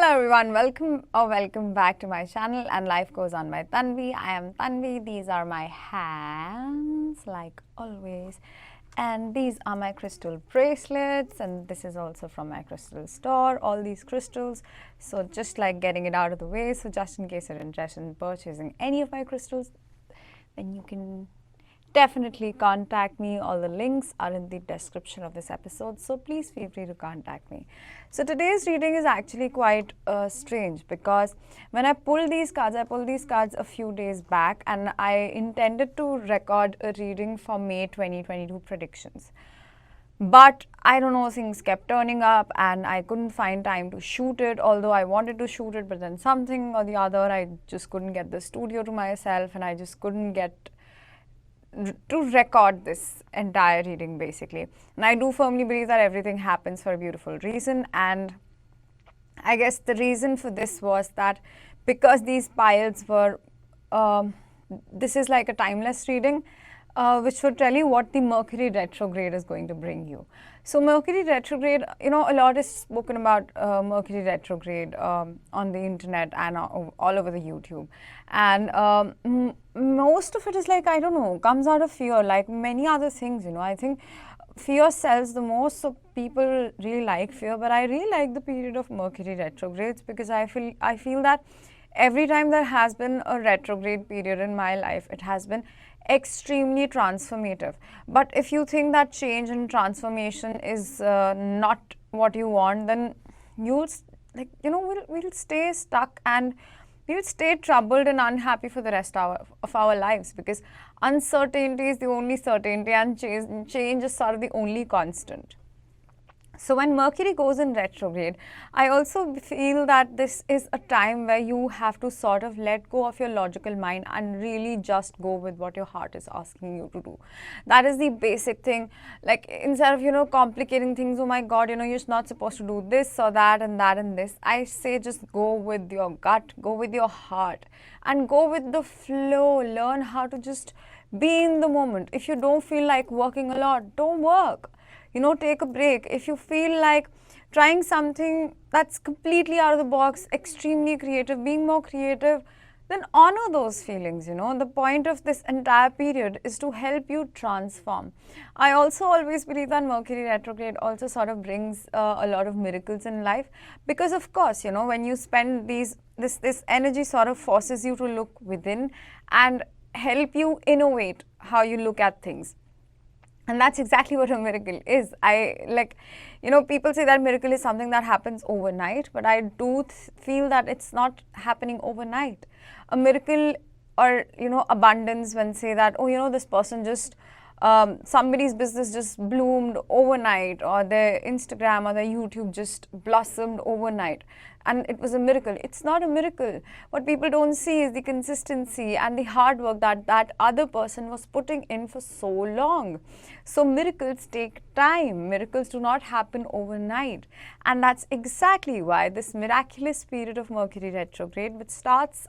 Hello everyone, welcome back to my channel and Life Goes On by Tanvi. I am Tanvi. These are my hands like always, and these are my crystal bracelets, and this is also from my crystal store, all these crystals. So just like getting it out of the way, so just in case you're interested in purchasing any of my crystals, then you can definitely contact me. All the links are in the description of this episode, so please feel free to contact me. So today's reading is actually quite strange, because when I pulled these cards a few days back, and I intended to record a reading for May 2022 predictions. But I don't know, things kept turning up and I couldn't find time to shoot it, although I wanted to shoot it, but then something or the other, I just couldn't get the studio to myself, and I just couldn't get to record this entire reading basically. And I do firmly believe that everything happens for a beautiful reason, and I guess the reason for this was that because these piles were, this is like a timeless reading, which would tell you what the Mercury retrograde is going to bring you. So Mercury retrograde, a lot is spoken about Mercury retrograde on the internet and all over the YouTube. And most of it is like, I don't know, comes out of fear, like many other things, I think fear sells the most, so people really like fear. But I really like the period of Mercury retrogrades, because I feel that every time there has been a retrograde period in my life, it has been extremely transformative. But if you think that change and transformation is not what you want, then you'll we'll stay stuck, and we'll stay troubled and unhappy for the rest of our lives, because uncertainty is the only certainty, and change is sort of the only constant. So when Mercury goes in retrograde, I also feel that this is a time where you have to sort of let go of your logical mind and really just go with what your heart is asking you to do. That is the basic thing. Like, instead of, complicating things, oh my God, you're not supposed to do this or that and that and this. I say just go with your gut, go with your heart, and go with the flow. Learn how to just be in the moment. If you don't feel like working a lot, don't work. Take a break. If you feel like trying something that's completely out of the box, extremely creative, being more creative, then honor those feelings. The point of this entire period is to help you transform. I also always believe that Mercury retrograde also sort of brings a lot of miracles in life, because of course, when you spend this energy sort of forces you to look within and help you innovate how you look at things. And that's exactly what a miracle is. People say that miracle is something that happens overnight, but I do feel that it's not happening overnight. A miracle, or, abundance, when say that, oh, this person just, somebody's business just bloomed overnight, or their Instagram or their YouTube just blossomed overnight, and it was a miracle. It's not a miracle. What people don't see is the consistency and the hard work that other person was putting in for so long. So miracles take time. Miracles do not happen overnight. And that's exactly why this miraculous period of Mercury retrograde, which starts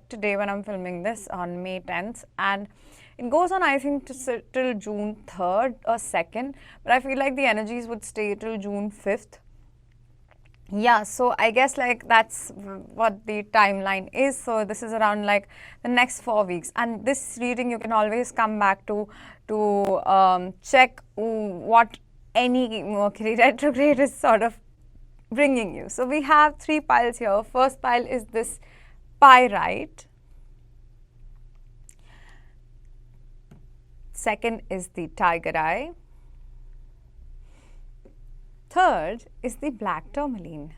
today when I'm filming this on May 10th, and it goes on, I think, till June 3rd or 2nd, but I feel like the energies would stay till June 5th. Yeah, so I guess that's what the timeline is. So this is around the next 4 weeks, and this reading you can always come back to check what any Mercury retrograde is sort of bringing you. So we have 3 piles here. First pile is this Pyrite. Second is the Tiger Eye. Third is the Black Tourmaline.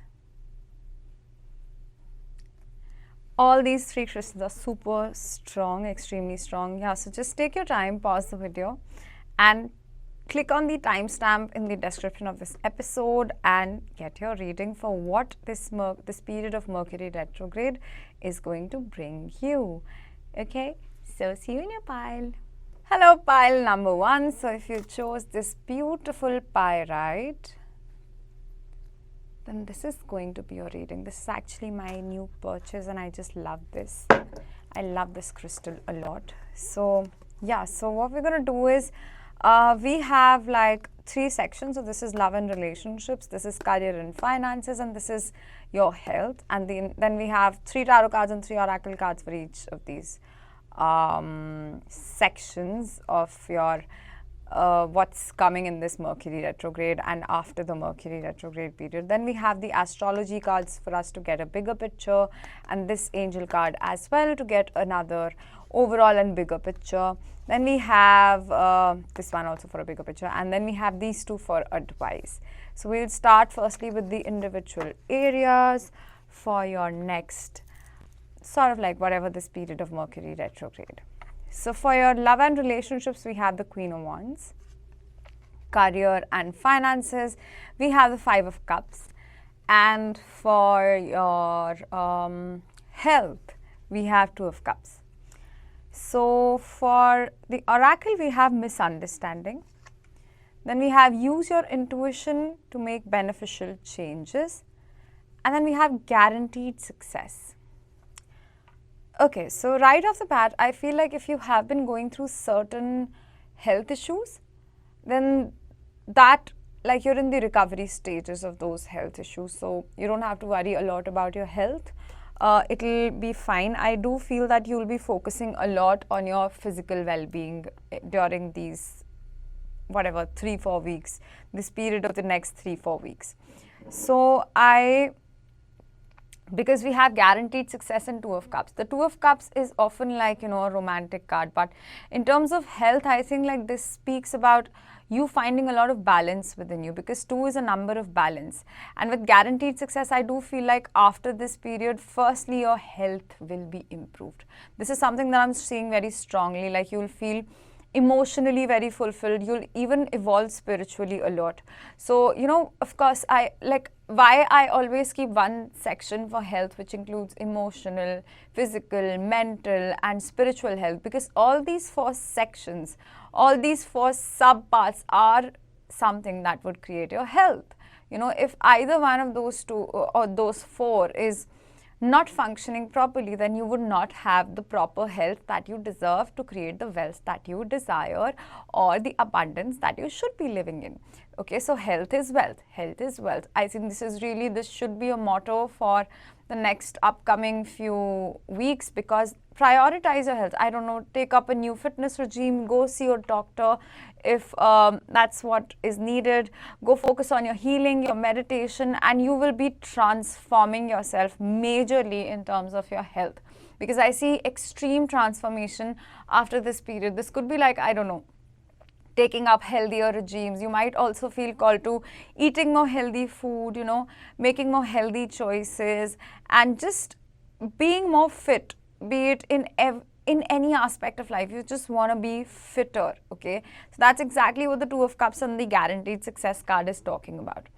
All these 3 crystals are super strong, extremely strong. Yeah, so just take your time, pause the video, and click on the timestamp in the description of this episode and get your reading for what this period of Mercury retrograde is going to bring you. Okay, so see you in your pile. Hello, pile number 1. So if you chose this beautiful Pyrite, then this is going to be your reading. This is actually my new purchase, and I just love this. I love this crystal a lot. So yeah, so what we're going to do is We have like 3 sections. So this is love and relationships, this is career and finances, and this is your health. And then we have 3 tarot cards and 3 oracle cards for each of these sections of your what's coming in this Mercury retrograde and after the Mercury retrograde period. Then we have the astrology cards for us to get a bigger picture, and this angel card as well to get another overall and bigger picture. Then we have this one also for a bigger picture, and then we have these 2 for advice. So we'll start firstly with the individual areas for your next sort of like whatever this period of Mercury retrograde. So for your love and relationships, we have the Queen of Wands. Career and finances, we have the 5 of Cups. And for your health, we have 2 of Cups. So for the oracle, we have misunderstanding. Then we have use your intuition to make beneficial changes. And then we have guaranteed success. Okay, so right off the bat, I feel like if you have been going through certain health issues, then that, like, you're in the recovery stages of those health issues. So you don't have to worry a lot about your health. It'll be fine. I do feel that you'll be focusing a lot on your physical well-being during these, whatever, 3-4 weeks, this period of the next 3-4 weeks. So because we have guaranteed success in 2 of Cups. The 2 of Cups is often like, you know, a romantic card. But in terms of health, I think like this speaks about you finding a lot of balance within you, because 2 is a number of balance. And with guaranteed success, I do feel like after this period, firstly, your health will be improved. This is something that I'm seeing very strongly, like you'll feel emotionally very fulfilled. You'll even evolve spiritually a lot. So, you know, of course, why I always keep one section for health, which includes emotional, physical, mental, and spiritual health, because all these 4 sections, all these 4 sub-parts are something that would create your health. You know, if either one of those 2 or those 4 is not functioning properly, then you would not have the proper health that you deserve to create the wealth that you desire or the abundance that you should be living in. Okay, so health is wealth. Health is wealth. I think this should be a motto for the next upcoming few weeks, because prioritize your health. I don't know, take up a new fitness regime, go see your doctor if that's what is needed. Go focus on your healing, your meditation, and you will be transforming yourself majorly in terms of your health, because I see extreme transformation after this period. This could be like, I don't know, taking up healthier regimes. You might also feel called to eating more healthy food, you know, making more healthy choices, and just being more fit, be it in any aspect of life. You just want to be fitter, okay? So that's exactly what the 2 of Cups and the guaranteed success card is talking about.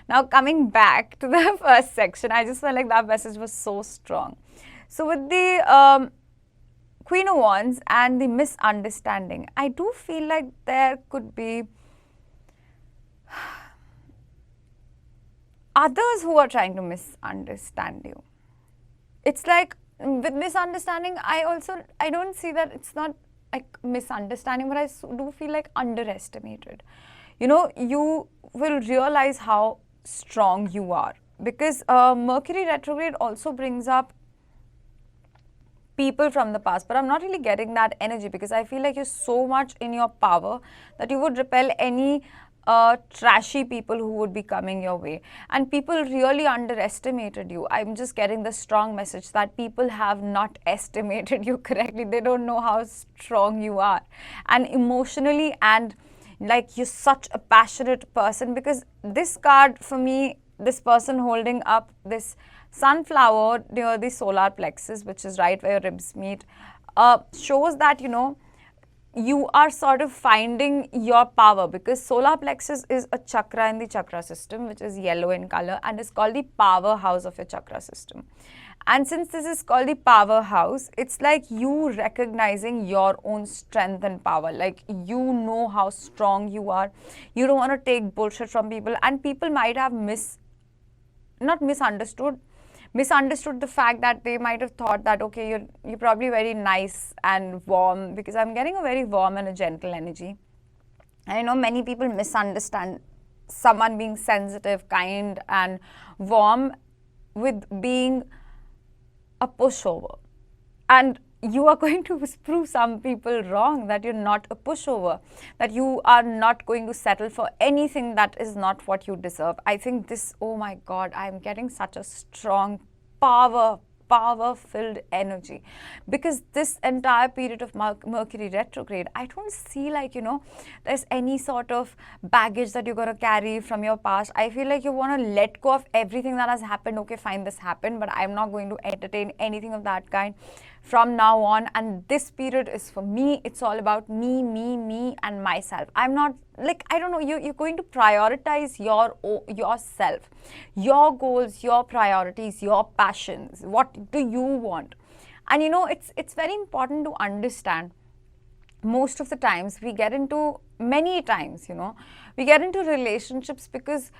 Now, coming back to the first section, I just felt like that message was so strong. So with the Queen of Wands and the misunderstanding, I do feel like there could be others who are trying to misunderstand you. It's like with misunderstanding, I don't see that it's not like misunderstanding, but I do feel like underestimated. You know, you will realize how strong you are, because Mercury retrograde also brings up people from the past, but I'm not really getting that energy, because I feel like you're so much in your power that you would repel any trashy people who would be coming your way. And people really underestimated you. I'm just getting the strong message that people have not estimated you correctly. They don't know how strong you are, and emotionally, and like you're such a passionate person. Because this card for me, this person holding up this sunflower near the solar plexus, which is right where your ribs meet, shows that, you know, you are sort of finding your power, because solar plexus is a chakra in the chakra system, which is yellow in color and is called the powerhouse of your chakra system. And since this is called the powerhouse, it's like you recognizing your own strength and power. Like, you know how strong you are. You don't want to take bullshit from people, and people might have misunderstood the fact that they might have thought that, okay, you're probably very nice and warm, because I'm getting a very warm and a gentle energy. I know many people misunderstand someone being sensitive, kind, and warm with being a pushover. And you are going to prove some people wrong, that you're not a pushover, that you are not going to settle for anything that is not what you deserve. I think this, oh my God, I'm getting such a strong power filled energy, because this entire period of Mercury retrograde, I don't see like, there's any sort of baggage that you're going to carry from your past. I feel like you want to let go of everything that has happened. Okay, fine, this happened, but I'm not going to entertain anything of that kind from now on. And this period is for me. It's all about me and myself. I'm not like, I don't know, you're going to prioritize yourself, your goals, your priorities, your passions. What do you want? And it's very important to understand. Most of the times we get into, many times, we get into relationships because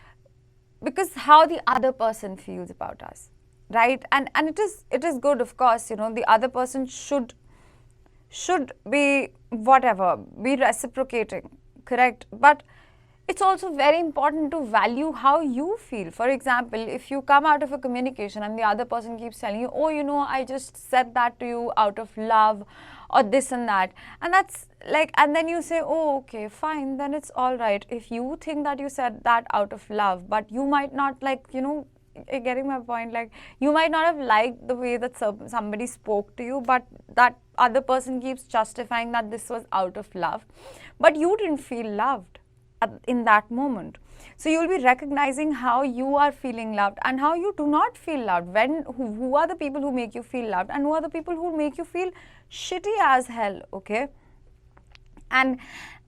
how the other person feels about us, right? And it is good, of course, the other person should be whatever, be reciprocating, correct? But it's also very important to value how you feel. For example, if you come out of a communication and the other person keeps telling you, oh, I just said that to you out of love, or this and that, and that's like, and then you say, oh, okay, fine, then it's all right. If you think that you said that out of love, but you might not, like, you're getting my point, like, you might not have liked the way that somebody spoke to you, but that other person keeps justifying that this was out of love, but you didn't feel loved in that moment. So you'll be recognizing how you are feeling loved and how you do not feel loved. Who are the people who make you feel loved, and who are the people who make you feel shitty as hell, okay? And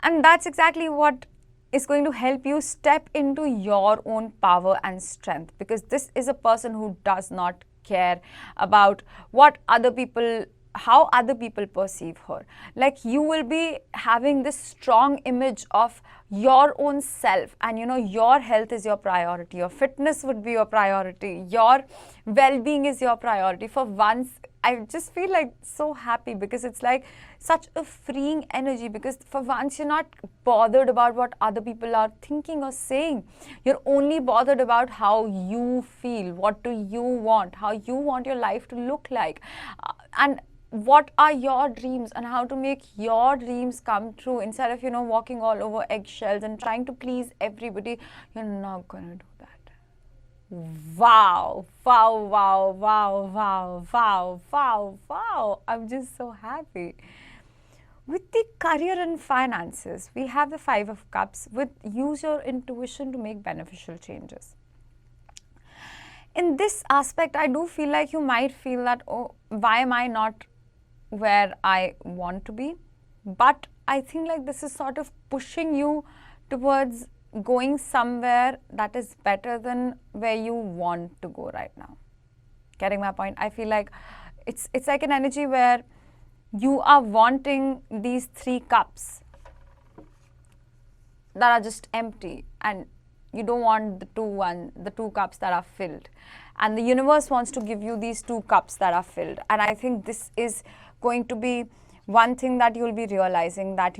that's exactly what is going to help you step into your own power and strength, because this is a person who does not care about how other people perceive her. Like, you will be having this strong image of your own self, and your health is your priority, your fitness would be your priority, your well-being is your priority. For once, I just feel like so happy, because it's like such a freeing energy, because for once you're not bothered about what other people are thinking or saying. You're only bothered about how you feel, what do you want, how you want your life to look like, and what are your dreams, and how to make your dreams come true, instead of walking all over eggshells and trying to please everybody. You're not gonna do that. Wow, I'm just so happy. With the career and finances, we have the 5 of Cups with use your intuition to make beneficial changes. In this aspect, I do feel like you might feel that, oh, why am I not where I want to be? But I think like this is sort of pushing you towards going somewhere that is better than where you want to go right now. Getting my point? I feel like it's like an energy where you are wanting these 3 cups that are just empty, and you don't want the two cups that are filled, and the universe wants to give you these 2 cups that are filled. And I think this is going to be one thing that you'll be realizing, that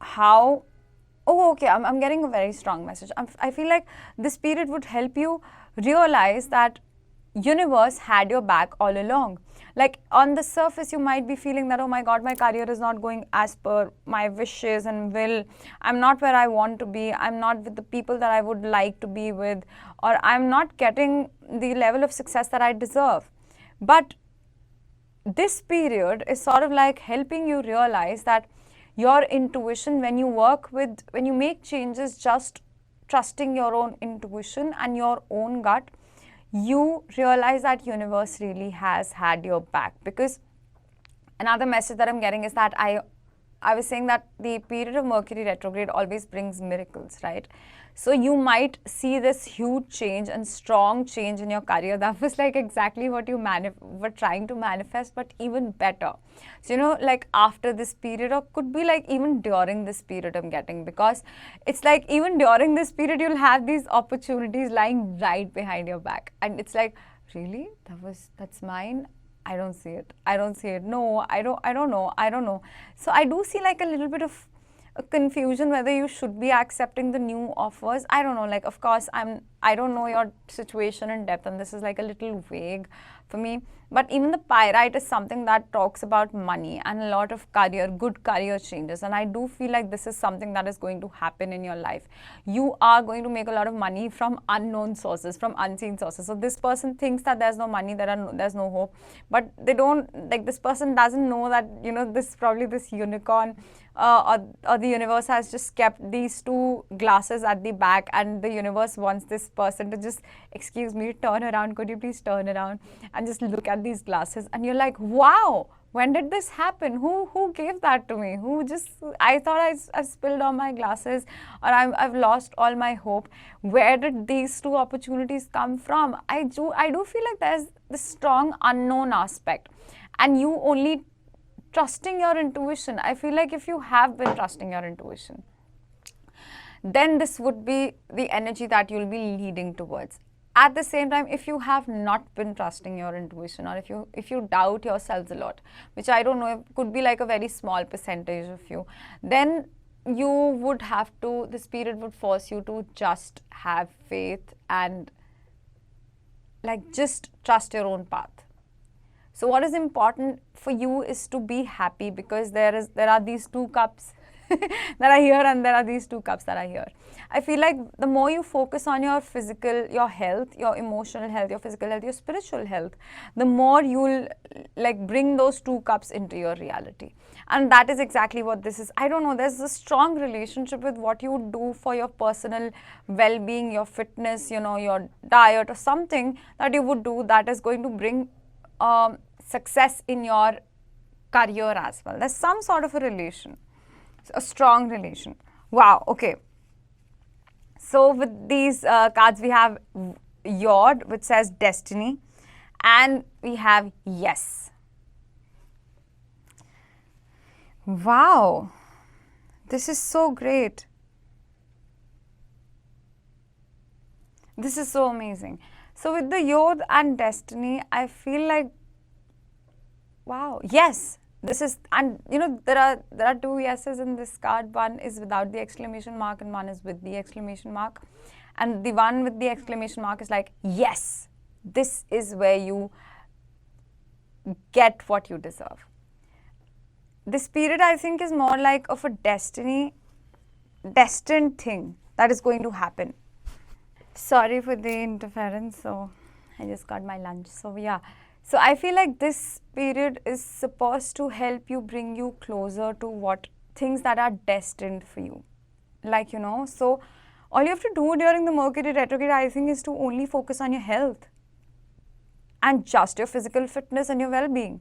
how, oh, okay, I'm getting a very strong message. I feel like this period would help you realize that universe had your back all along. Like, on the surface, you might be feeling that, oh my God, my career is not going as per my wishes and will. I'm not where I want to be. I'm not with the people that I would like to be with, or I'm not getting the level of success that I deserve. But this period is sort of like helping you realize that your intuition, when you make changes, just trusting your own intuition and your own gut, you realize that universe really has had your back. Because another message that I'm getting is that I was saying that the period of Mercury retrograde always brings miracles, right? So you might see this huge change and strong change in your career. That was like exactly what you were trying to manifest, but even better. So, like after this period, or could be like even during this period I'm getting, because it's like even during this period, you'll have these opportunities lying right behind your back. And it's like, really? That's mine? I don't see it. No, I don't know. So I do see like a little bit of a confusion whether you should be accepting the new offers. I don't know, like, of course, I don't know your situation in depth, and this is like a little vague for me. But even the Pyrite is something that talks about money and a lot of good career changes. And I do feel like this is something that is going to happen in your life. You are going to make a lot of money from unknown sources, from unseen sources. So this person thinks that there's no money, there's no hope, but they don't, like, this person doesn't know that, you know, this unicorn or the universe has just kept these two glasses at the back, and the universe wants this person to just, excuse me, turn around, could you please turn around and just look at these glasses. And you're like, wow, when did this happen? Who gave that to me? I thought I spilled all my glasses, or I've lost all my hope. Where did these two opportunities come from? I do feel like there's this strong unknown aspect, and you only trusting your intuition. I feel like if you have been trusting your intuition, then this would be the energy that you'll be leading towards. At the same time, if you have not been trusting your intuition, or if you doubt yourselves a lot, which I don't know, it could be like a very small percentage of you, then you would have to, the spirit would force you to just have faith and like just trust your own path. So what is important for you is to be happy, because there are these two cups that are here, and there are these two cups that are here. I feel like the more you focus on your physical, your health, your emotional health, your physical health, your spiritual health, the more you'll like bring those two cups into your reality. And that is exactly what this is. I don't know, there's a strong relationship with what you would do for your personal well-being, your fitness, you know, your diet, or something that you would do that is going to bring success in your career as well. There's some sort of a relation, a strong relation. Wow, okay. So with these cards, we have Yod, which says destiny, and we have yes. Wow, this is so great. This is so amazing. So with the Yod and destiny, I feel like, wow, yes, this is, and you know, there are two yeses in this card. One is without the exclamation mark, and one is with the exclamation mark. And the one with the exclamation mark is like, yes, this is where you get what you deserve. The spirit, I think, is more like of a destined thing that is going to happen. Sorry for the interference, so I just got my lunch. So yeah, so I feel like this period is supposed to help you, bring you closer to what things that are destined for you. Like, you know, so all you have to do during the Mercury retrograde, I think, is to only focus on your health and just your physical fitness and your well-being.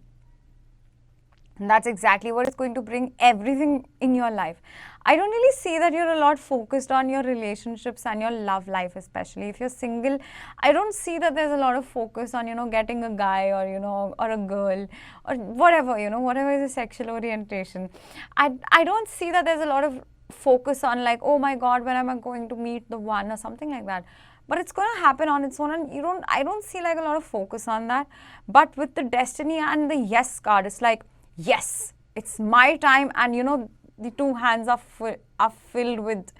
And that's exactly what is going to bring everything in your life. I don't really see that you're a lot focused on your relationships and your love life, especially if you're single. I don't see that there's a lot of focus on, you know, getting a guy, or, you know, or a girl, or whatever, you know, whatever is a sexual orientation. I don't see that there's a lot of focus on like, oh my God, when am I going to meet the one, or something like that. But it's going to happen on its own, and I don't see like a lot of focus on that. But with the destiny and the yes card, it's like, yes, it's my time, and you know, the two hands are filled with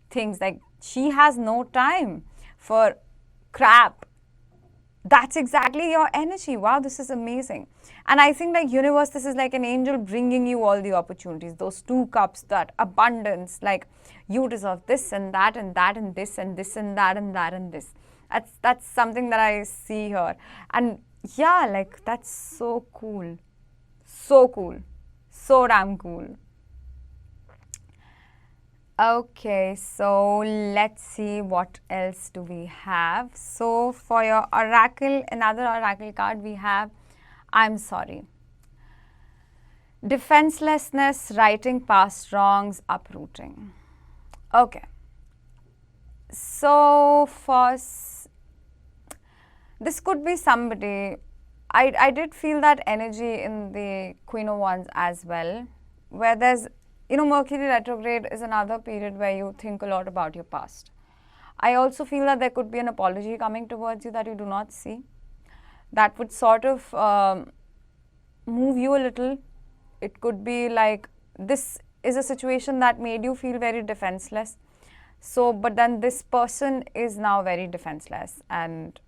things. Like, she has no time for crap. That's exactly your energy. Wow, this is amazing. And I think like universe, this is like an angel bringing you all the opportunities, those two cups, that abundance, like you deserve this and that and that and this and this and that and that and this. That's something that I see here. And yeah, like that's so cool. So cool. So damn cool. Okay, so let's see what else do we have. So for your oracle, another oracle card, we have I'm sorry. Defenselessness, righting past wrongs, uprooting. Okay. So first, this could be somebody. I did feel that energy in the Queen of Wands as well, where there's, you know, Mercury retrograde is another period where you think a lot about your past. I also feel that there could be an apology coming towards you that you do not see. That would sort of move you a little. It could be like this is a situation that made you feel very defenseless. So, but then this person is now very defenseless and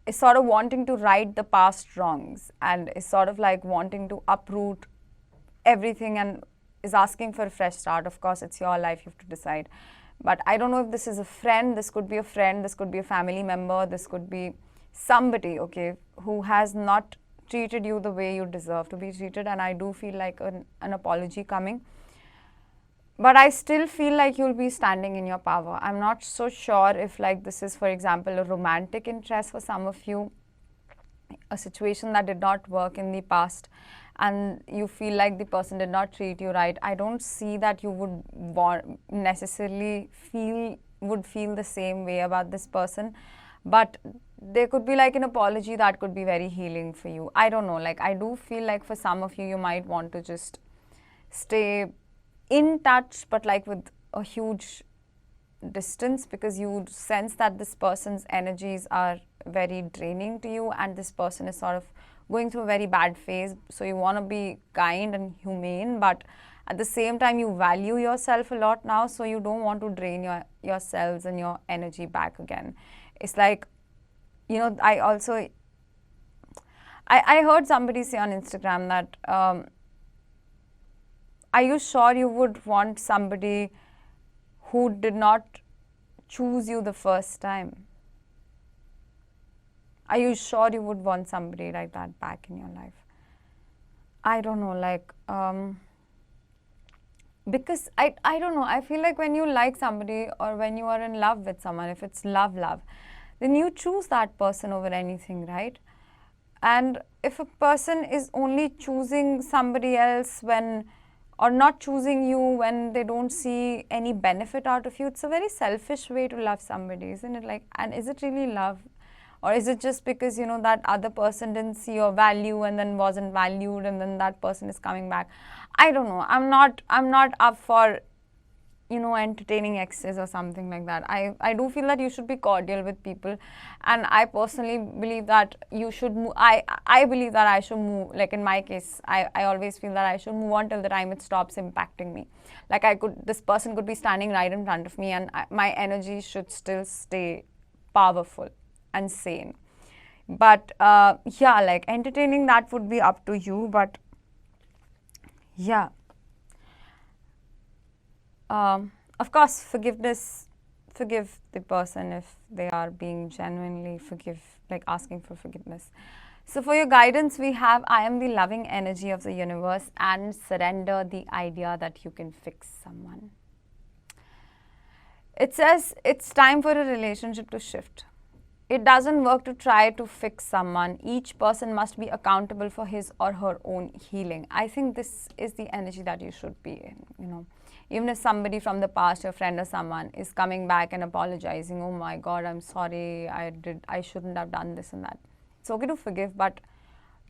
is sort of wanting to right the past wrongs and is sort of like wanting to uproot everything and is asking for a fresh start. Of course, it's your life, you have to decide. But I don't know if this is a friend, this could be a friend, this could be a family member, this could be somebody, okay, who has not treated you the way you deserve to be treated. And I do feel like an apology coming. But I still feel like you'll be standing in your power. I'm not so sure if like this is, for example, a romantic interest for some of you, a situation that did not work in the past and you feel like the person did not treat you right. I don't see that you would necessarily feel the same way about this person, but there could be like an apology that could be very healing for you. I don't know, like I do feel like for some of you, you might want to just stay in touch, but like with a huge distance, because you sense that this person's energies are very draining to you and this person is sort of going through a very bad phase. So you want to be kind and humane, but at the same time you value yourself a lot now, so you don't want to drain yourselves and your energy back again. It's like, you know, I heard somebody say on Instagram that are you sure you would want somebody who did not choose you the first time? Are you sure you would want somebody like that back in your life? I don't know, like, because I don't know, I feel like when you like somebody or when you are in love with someone, if it's love, then you choose that person over anything, right? And if a person is only choosing somebody else when, or not choosing you when they don't see any benefit out of you, it's a very selfish way to love somebody, isn't it? Like, and is it really love? Or is it just because, you know, that other person didn't see your value and then wasn't valued and then that person is coming back? I don't know. I'm not up for, you know, entertaining exes or something like that. I do feel that you should be cordial with people, and I personally believe that you should move. I believe that I should move, like in my case, I always feel that I should move on till the time it stops impacting me. Like this person could be standing right in front of me and my energy should still stay powerful and sane. But yeah, like entertaining, that would be up to you. But yeah, of course, forgive the person if they are being genuinely like asking for forgiveness. So for your guidance, we have, I am the loving energy of the universe, and surrender the idea that you can fix someone. It says it's time for a relationship to shift. It doesn't work to try to fix someone. Each person must be accountable for his or her own healing. I think this is the energy that you should be in, you know. Even if somebody from the past, your friend or someone, is coming back and apologizing, oh my God, I'm sorry, I shouldn't have done this and that. It's okay to forgive, but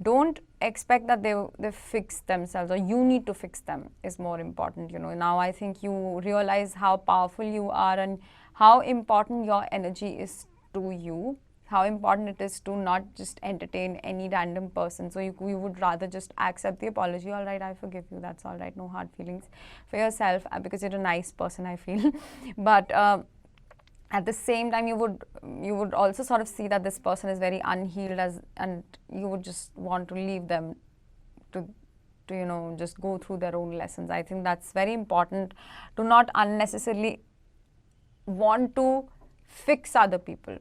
don't expect that they fix themselves, or you need to fix them is more important, you know. Now I think you realize how powerful you are and how important your energy is to you, how important it is to not just entertain any random person. So you would rather just accept the apology. All right, I forgive you. That's all right. No hard feelings for yourself, because you're a nice person, I feel. But at the same time, you would also sort of see that this person is very unhealed, and you would just want to leave them to you know, just go through their own lessons. I think that's very important, to not unnecessarily want to fix other people.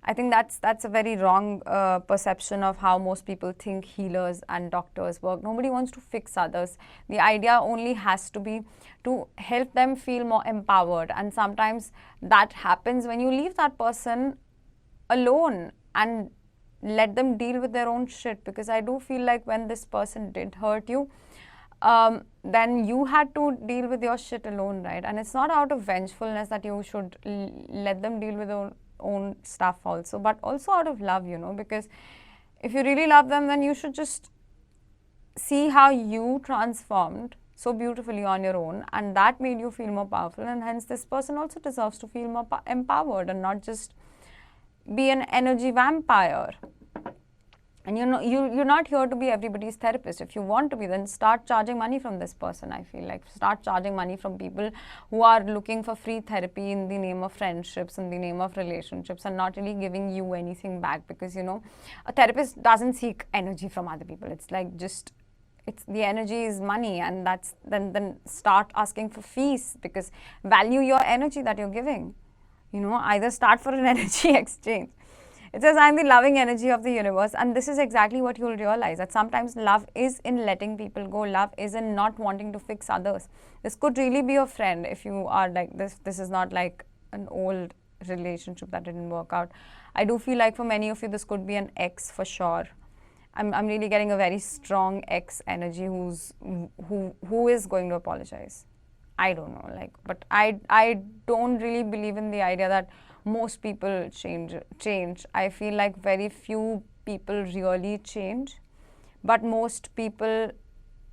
I think that's a very wrong perception of how most people think healers and doctors work. Nobody wants to fix others. The idea only has to be to help them feel more empowered, and sometimes that happens when you leave that person alone and let them deal with their own shit. Because I do feel like when this person did hurt you, then you had to deal with your shit alone, right? And it's not out of vengefulness that you should let them deal with their own stuff also, but also out of love, you know, because if you really love them, then you should just see how you transformed so beautifully on your own, and that made you feel more powerful, and hence this person also deserves to feel more empowered and not just be an energy vampire. And you're not here to be everybody's therapist. If you want to be, then start charging money from this person. I feel like start charging money from people who are looking for free therapy in the name of friendships, in the name of relationships, and not really giving you anything back, because a therapist doesn't seek energy from other people. It's like just it's the energy is money, and that's then start asking for fees, because value your energy that you're giving. Either start for an energy exchange. It says, I'm the loving energy of the universe. And this is exactly what you'll realize, that sometimes love is in letting people go. Love is in not wanting to fix others. This could really be a friend if you are like this. This is not like an old relationship that didn't work out. I do feel like for many of you, this could be an ex for sure. I'm really getting a very strong ex energy who is going to apologize. I don't know, but I don't really believe in the idea that most people change. I feel like very few people really change, but most people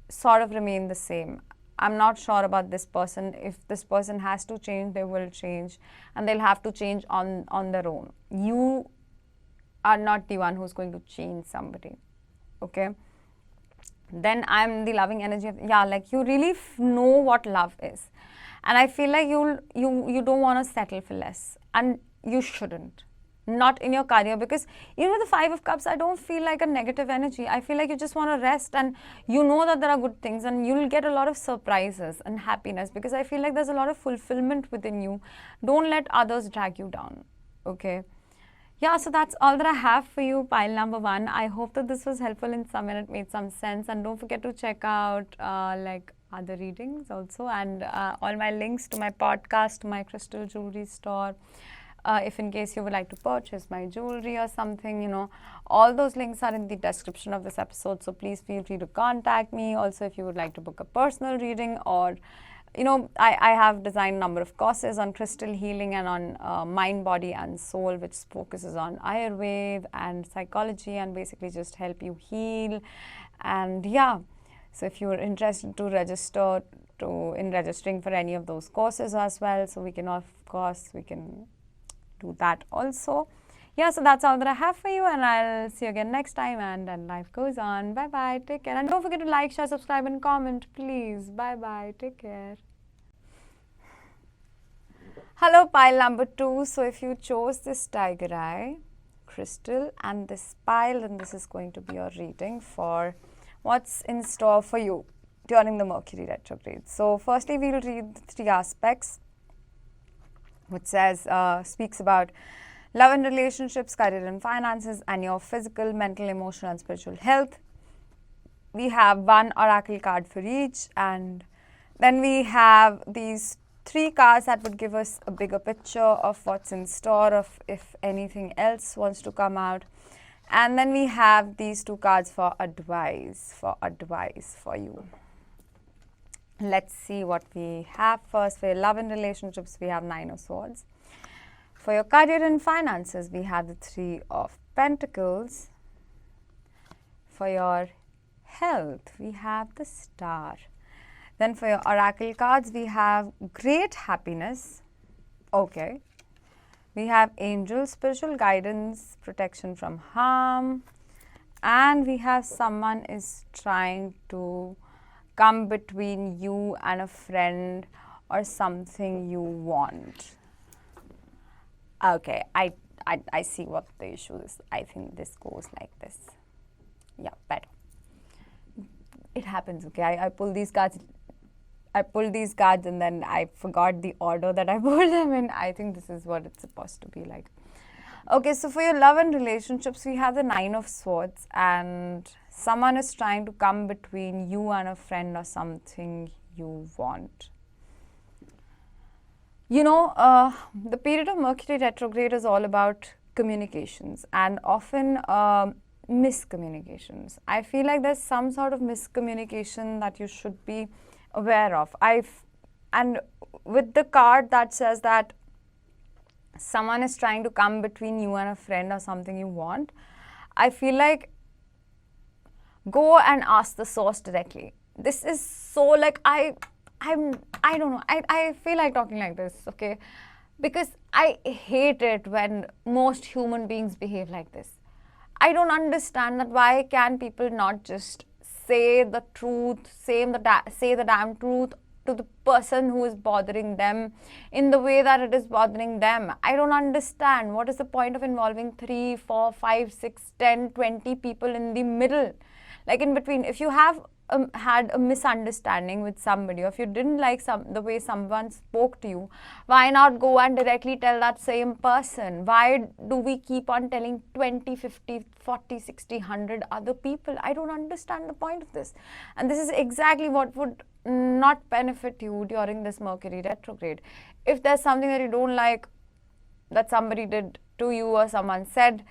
sort of remain the same. I'm not sure about this person. If this person has to change, they will change, and they'll have to change on their own. You are not the one who's going to change somebody, okay? Then I'm the loving energy of, you really know what love is. And I feel like you don't want to settle for less, and you shouldn't. Not in your career, because with the 5 of Cups, I don't feel like a negative energy. I feel like you just want to rest, and you know that there are good things, and you'll get a lot of surprises and happiness, because I feel like there's a lot of fulfillment within you. Don't let others drag you down, okay? Yeah, so that's all that I have for you, pile number 1. I hope that this was helpful in some and it made some sense. And don't forget to check out other readings also, and all my links to my podcast, my crystal jewelry store. If in case you would like to purchase my jewelry or something, all those links are in the description of this episode. So please feel free to contact me. Also, if you would like to book a personal reading, or I have designed a number of courses on crystal healing and on mind, body and soul, which focuses on Ayurveda and psychology, and basically just help you heal. And so if you're interested to register in registering for any of those courses as well, so we can do that also. So that's all that I have for you, and I'll see you again next time, and then life goes on. Bye bye, take care, and don't forget to like, share, subscribe and comment, please. Bye bye, take care. Hello, pile number 2. So if you chose this tiger eye crystal and this pile, then this is going to be your reading for what's in store for you during the Mercury retrograde. So firstly, we will read the 3 aspects, which speaks about love and relationships, career and finances, and your physical, mental, emotional and spiritual health. We have 1 oracle card for each, and then we have these 3 cards that would give us a bigger picture of what's in store, of if anything else wants to come out. And then we have these 2 cards for advice for you. Let's see what we have first. For your love and relationships, we have 9 of Swords. For your career and finances, we have the 3 of Pentacles. For your health, we have the Star. Then for your oracle cards, we have great happiness. Okay. We have angels, spiritual guidance, protection from harm. And we have someone is trying to come between you and a friend or something you want. Okay, I see what the issue is. I think this goes like this. Yeah, better. It happens, okay. I pulled these cards and then I forgot the order that I pulled them in. I think this is what it's supposed to be like. Okay, so for your love and relationships, we have the 9 of Swords, and someone is trying to come between you and a friend or something you want. The period of Mercury retrograde is all about communications, and often miscommunications. I feel like there's some sort of miscommunication that you should be aware of. And with the card that says that someone is trying to come between you and a friend or something you want, I feel like go and ask the source directly. This is so like I don't know. I feel like talking like this, okay? Because I hate it when most human beings behave like this. I don't understand that why can people not just say the truth, say the damn truth to the person who is bothering them in the way that it is bothering them. I don't understand. What is the point of involving 3, 4, 5, 6, 10, 20 people in the middle? Like in between, if you have had a misunderstanding with somebody, or if you didn't like the way someone spoke to you, why not go and directly tell that same person? Why do we keep on telling 20, 50, 40, 60, 100 other people? I don't understand the point of this. And this is exactly what would not benefit you during this Mercury retrograde. If there's something that you don't like that somebody did to you or someone said,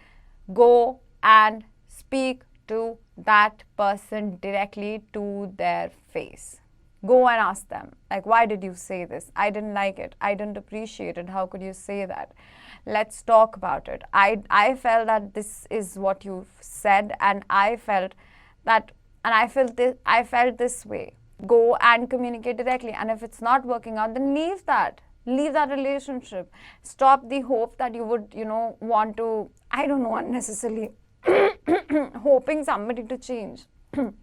go and speak to that person directly to their face. Go and ask them, like, why did you say this? I didn't like it. I didn't appreciate it. How could you say that? Let's talk about it. I felt that this is what you said, and I felt this way. Go and communicate directly. And if it's not working out, then leave that relationship. Stop the hope that you would, want to, I don't know, unnecessarily hoping somebody to change. The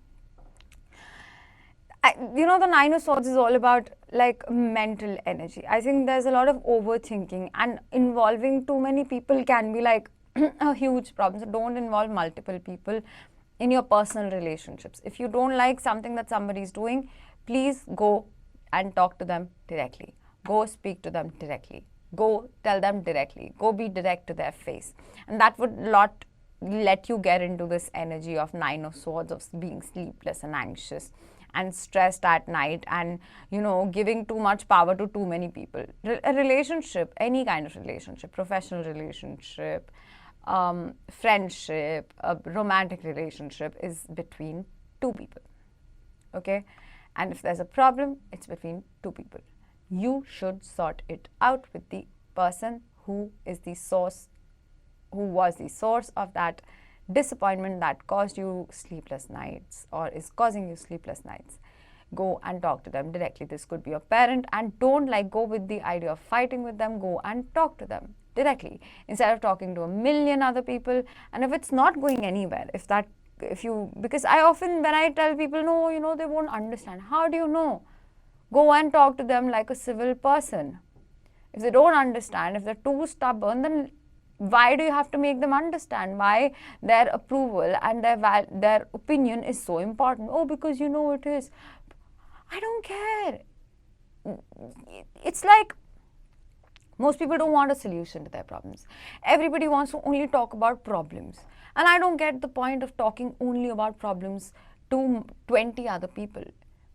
Nine of Swords is all about like mental energy. I think there's a lot of overthinking, and involving too many people can be like a huge problem. So don't involve multiple people in your personal relationships. If you don't like something that somebody is doing, please go and talk to them directly. Go speak to them directly. Go tell them directly. Go be direct to their face. And that would not let you get into this energy of Nine of Swords, of being sleepless and anxious and stressed at night, and giving too much power to too many people. A relationship, any kind of relationship, professional relationship, friendship, a romantic relationship, is between two people. Okay? And if there's a problem, it's between two people. You should sort it out with the person who is the source, who was the source of that disappointment that caused you sleepless nights or is causing you sleepless nights. Go and talk to them directly. This could be your parent, and don't go with the idea of fighting with them. Go and talk to them directly instead of talking to a million other people. And if it's not going anywhere, because I often, when I tell people, no, they won't understand. How do you know? Go and talk to them like a civil person. If they don't understand, if they're too stubborn, then why do you have to make them understand? Why their approval and their opinion is so important? Oh, because it is. I don't care. It's like most people don't want a solution to their problems. Everybody wants to only talk about problems. And I don't get the point of talking only about problems to 20 other people.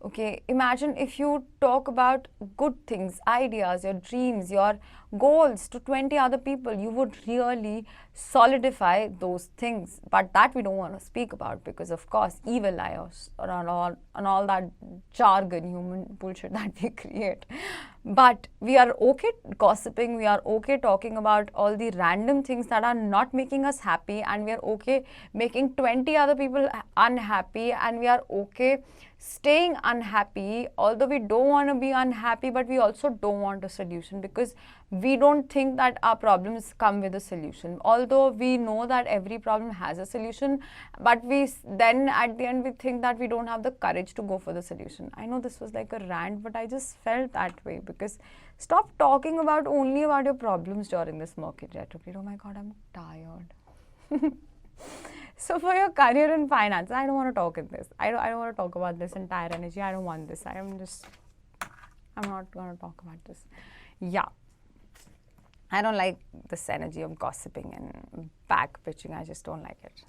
Okay, imagine if you talk about good things, ideas, your dreams, your goals to 20 other people, you would really solidify those things. But that we don't want to speak about because, of course, evil eye and all that jargon, human bullshit that we create. But we are okay gossiping, we are okay talking about all the random things that are not making us happy, and we are okay making 20 other people unhappy, and we are okay staying unhappy, although we don't want to be unhappy, but we also don't want a solution because we don't think that our problems come with a solution. Although we know that every problem has a solution, but then at the end we think that we don't have the courage to go for the solution. I know this was like a rant, but I just felt that way because stop talking only about your problems during this Mercury retrograde. Oh my God, I'm tired. So for your career and finance, I don't want to talk in this. I don't want to talk about this entire energy. I don't want this. I'm not going to talk about this. Yeah. I don't like this energy of gossiping and back pitching. I just don't like it.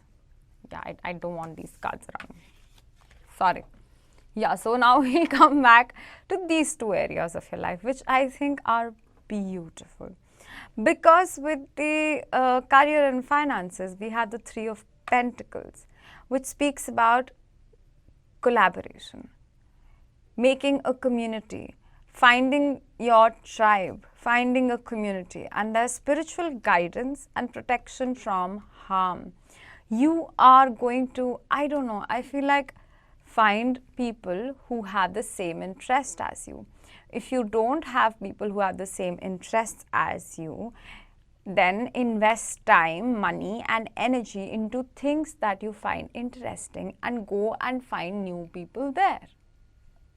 Yeah, I don't want these cards around. Sorry. Yeah, so now we'll come back to these two areas of your life, which I think are beautiful. Because with the career and finances, we have the Three of Pentacles, which speaks about collaboration, making a community, finding your tribe, finding a community, and there's spiritual guidance and protection from harm. You are going to, I feel like find people who have the same interest as you. If you don't have people who have the same interests as you, then invest time, money and energy into things that you find interesting and go and find new people there.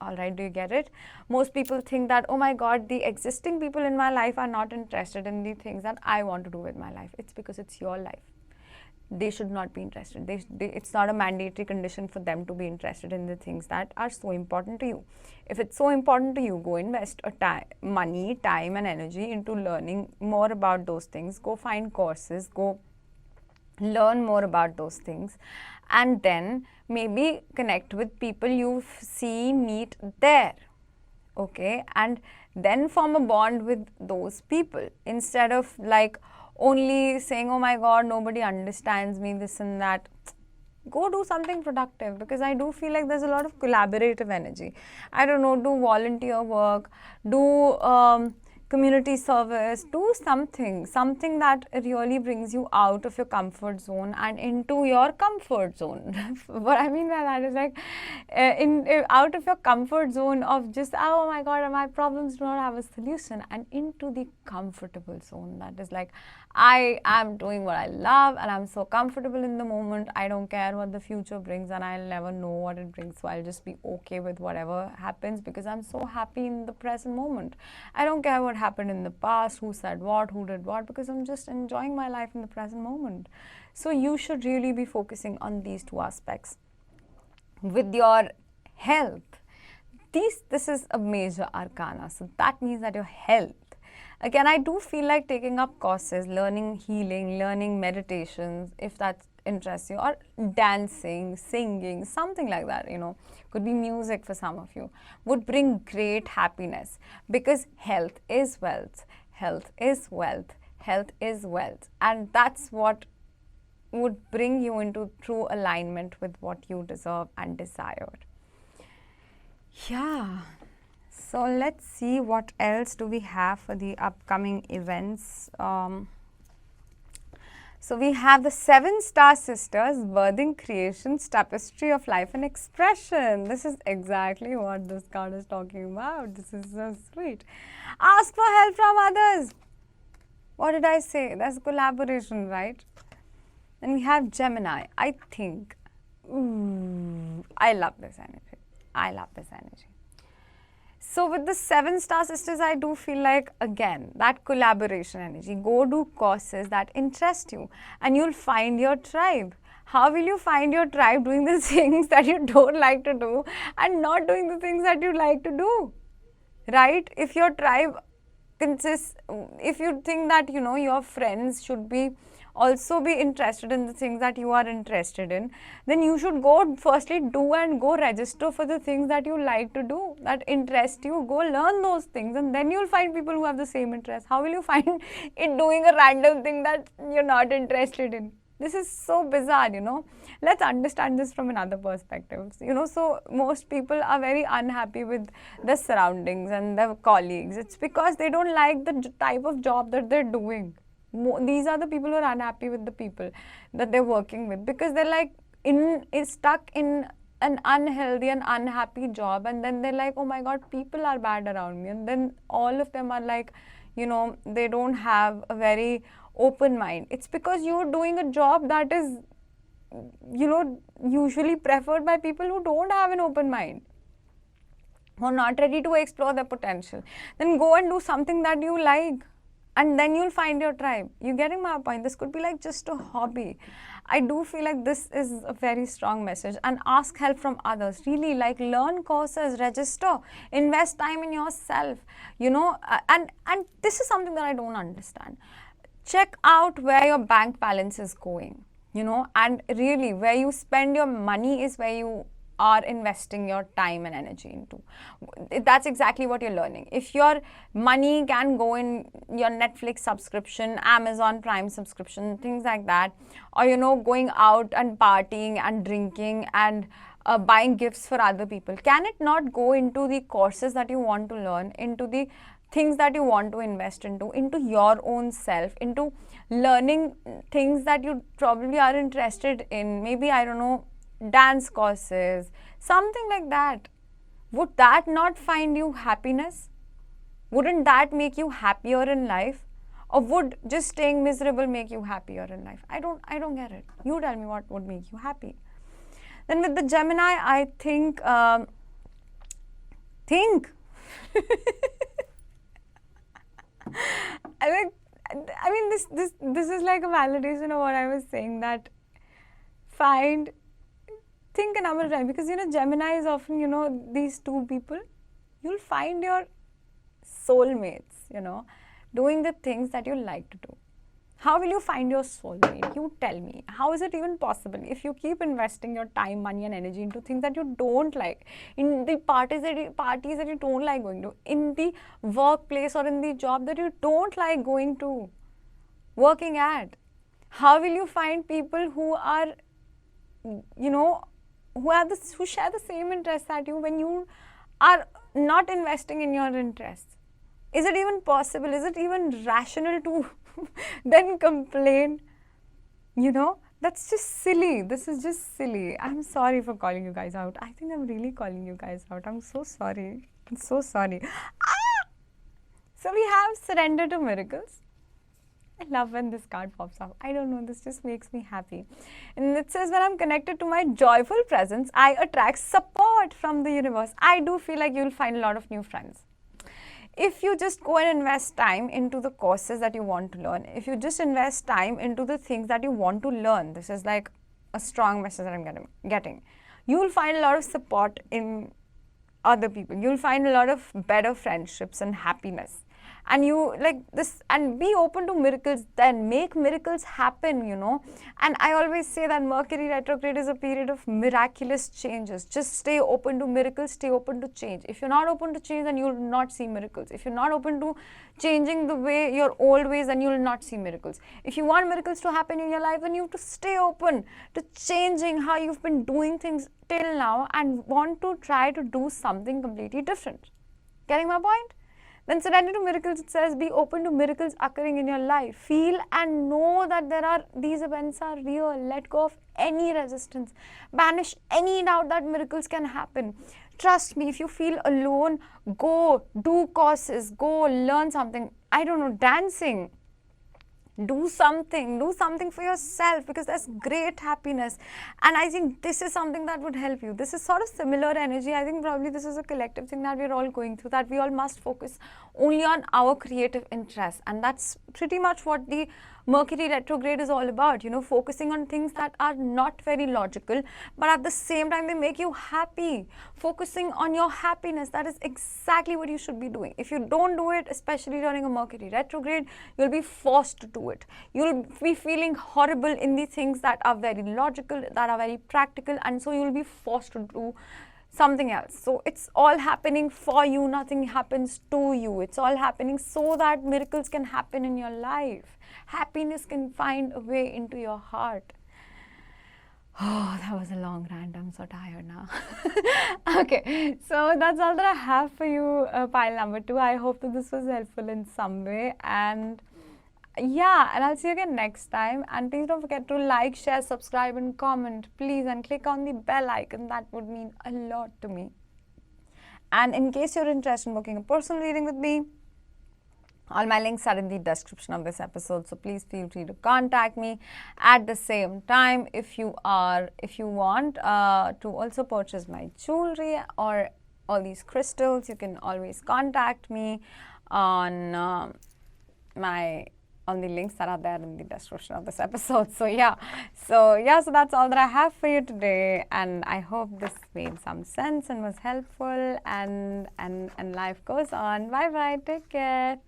Alright, do you get it? Most people think that, oh my god, the existing people in my life are not interested in the things that I want to do with my life. It's because it's your life. They should not be interested. It's not a mandatory condition for them to be interested in the things that are so important to you. If it's so important to you, go invest money, time and energy into learning more about those things. Go find courses, go learn more about those things, and then maybe connect with people you meet there. Okay, and then form a bond with those people instead of like only saying, oh my god, nobody understands me, this and that. Go do something productive, because I do feel like there's a lot of collaborative energy. I don't know, do volunteer work, do community service, do something that really brings you out of your comfort zone and into your comfort zone. What I mean by that is like out of your comfort zone of just, oh my god, my problems do not have a solution, and into the comfortable zone that is like, I am doing what I love and I'm so comfortable in the moment. I don't care what the future brings, and I'll never know what it brings, so I'll just be okay with whatever happens because I'm so happy in the present moment. I don't care what happened in the past, who said what, who did what, because I'm just enjoying my life in the present moment. So you should really be focusing on these two aspects. With your health, this is a major arcana, so that means that your health, again, I do feel like taking up courses, learning healing, learning meditations, if that interests you, or dancing, singing, something like that, you know, could be music for some of you, would bring great happiness, because health is wealth, health is wealth, health is wealth, and that's what would bring you into true alignment with what you deserve and desired. Yeah. So let's see what else do we have for the upcoming events. So we have the 7-star sisters, birthing, creations, tapestry of life and expression. This is exactly what this card is talking about. This is so sweet. Ask for help from others. What did I say? That's collaboration, right? Then we have Gemini. I think, I love this energy. I love this energy. So with the 7-star sisters, I do feel like, again, that collaboration energy. Go do courses that interest you and you'll find your tribe. How will you find your tribe? Doing the things that you don't like to do and not doing the things that you like to do, right? If your tribe consists, if you think that, you know, your friends should be also be interested in the things that you are interested in, then you should go firstly do and go register for the things that you like to do, that interest you. Go learn those things, and then you'll find people who have the same interest. How will you find it doing a random thing that you're not interested in? This is so bizarre, you know. Let's understand this from another perspective. You know, so most people are very unhappy with the surroundings and their colleagues. It's because they don't like the type of job that they're doing. These are the people who are unhappy with the people that they're working with, because they're like stuck in an unhealthy and unhappy job, and then they're like, oh my god, people are bad around me, and then all of them are like, you know, they don't have a very open mind. It's because you're doing a job that is, you know, usually preferred by people who don't have an open mind, who are not ready to explore their potential. Then go and do something that you like, and then you'll find your tribe. You getting my point? This could be like just a hobby. I do feel like this is a very strong message. And ask help from others. Really, like, learn courses, register, invest time in yourself. You know, and this is something that I don't understand. Check out where your bank balance is going, you know, and really where you spend your money is where you are investing your time and energy into. That's exactly what you're learning. If your money can go in your Netflix subscription, Amazon Prime subscription, things like that, or, you know, going out and partying and drinking and buying gifts for other people, can it not go into the courses that you want to learn, into the things that you want to invest into your own self, into learning things that you probably are interested in? Maybe, I don't know, dance courses, something like that. Would that not find you happiness? Wouldn't that make you happier in life? Or would just staying miserable make you happier in life? I don't get it. You tell me what would make you happy. Then with the Gemini, I think I mean this is like a validation of what I was saying, that think a number of times, because Gemini is often, these two people, you'll find your soulmates, doing the things that you like to do. How will you find your soulmate? You tell me. How is it even possible if you keep investing your time, money and energy into things that you don't like, in the parties that you don't like going to, in the workplace or in the job that you don't like going to, working at? How will you find people who are, who share the same interests that you, when you are not investing in your interests? Is it even possible? Is it even rational to then complain? That's just silly. This is just silly. I'm sorry for calling you guys out. I think I'm really calling you guys out. I'm so sorry. I'm so sorry. So we have surrender to miracles. I love when this card pops up. I don't know, this just makes me happy. And it says, when I'm connected to my joyful presence, I attract support from the universe. I do feel like you'll find a lot of new friends. If you just go and invest time into the courses that you want to learn, if you just invest time into the things that you want to learn, this is like a strong message that I'm getting. You will find a lot of support in other people. You'll find a lot of better friendships and happiness. And you like this, and be open to miracles, then make miracles happen, And I always say that Mercury retrograde is a period of miraculous changes. Just stay open to miracles, stay open to change. If you're not open to change, then you'll not see miracles. If you're not open to changing the way, your old ways, then you'll not see miracles. If you want miracles to happen in your life, then you have to stay open to changing how you've been doing things till now and want to try to do something completely different. Getting my point? Then surrender to miracles, it says, be open to miracles occurring in your life. Feel and know that these events are real. Let go of any resistance. Banish any doubt that miracles can happen. Trust me, if you feel alone, go do courses, go learn something. I don't know, dancing. Do something for yourself, because there's great happiness. And I think this is something that would help you. This is sort of similar energy. I think probably this is a collective thing that we're all going through, that we all must focus only on our creative interests. And that's pretty much what the Mercury retrograde is all about, focusing on things that are not very logical, but at the same time they make you happy. Focusing on your happiness, that is exactly what you should be doing. If you don't do it, especially during a Mercury retrograde, you'll be forced to do it. You'll be feeling horrible in the things that are very logical, that are very practical, and so you'll be forced to do something else. So it's all happening for you, nothing happens to you. It's all happening so that miracles can happen in your life. Happiness can find a way into your heart. Oh, that was a long rant. I'm so tired now. Okay, so that's all that I have for you, pile number 2. I hope that this was helpful in some way. And yeah, and I'll see you again next time. And please don't forget to like, share, subscribe and comment, please. And click on the bell icon. That would mean a lot to me. And in case you're interested in booking a personal reading with me, all my links are in the description of this episode, so please feel free to contact me. At the same time, if you want to also purchase my jewelry or all these crystals, you can always contact me on on the links that are there in the description of this episode. So that's all that I have for you today, and I hope this made some sense and was helpful, and life goes on. Bye bye, take care.